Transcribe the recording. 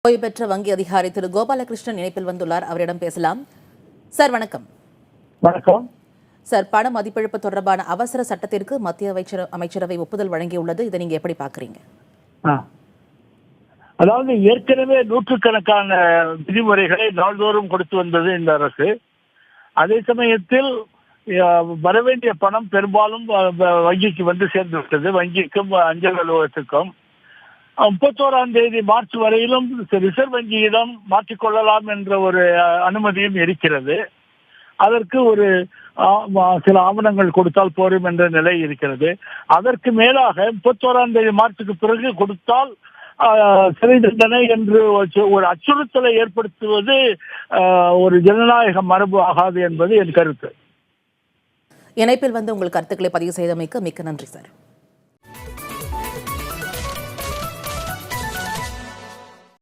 ஓய்வு பெற்ற வங்கி அதிகாரி திரு கோபாலகிருஷ்ணன் இணைப்பில் வந்துள்ளார். அவரிடம் பேசலாம். சார் வணக்கம். வணக்கம் சார், பண மதிப்பிழப்பு தொடர்பான அவசர சட்டத்திற்கு மத்திய அமைச்சரவை ஒப்புதல் வழங்கியுள்ளது. இதை நீங்க எப்படி பாக்குறீங்க? அதாவது ஏற்கனவே நூற்றுக்கணக்கான விதிமுறைகளை நாள்தோறும் கொடுத்து வந்தது இந்த அரசு. அதே சமயத்தில் வரவேண்டிய பணம் பெரும்பாலும் வங்கிக்கு வந்து சேர்ந்து விட்டது. வங்கிக்கும் அஞ்சல் அலுவலகத்துக்கும் 31ஆம் தேதி மார்ச் வரையிலும் ரிசர்வ் வங்கியிடம் மாற்றிக்கொள்ளலாம் என்ற ஒரு அனுமதியும் இருக்கிறது. அதற்கு ஒரு சில ஆவணங்கள் கொடுத்தால் போரும் என்ற நிலை இருக்கிறது. அதற்கு மேலாக 31ஆம் தேதி மார்ச்சுக்கு பிறகு கொடுத்தால் சிறை தண்டனை என்று ஒரு அச்சுறுத்தலை ஏற்படுத்துவது ஒரு ஜனநாயக மரபு ஆகாது என்பது என் கருத்து. இணைப்பில் வந்து உங்கள் கருத்துக்களை பதிவு செய்தமைக்கு மிக்க நன்றி சார்.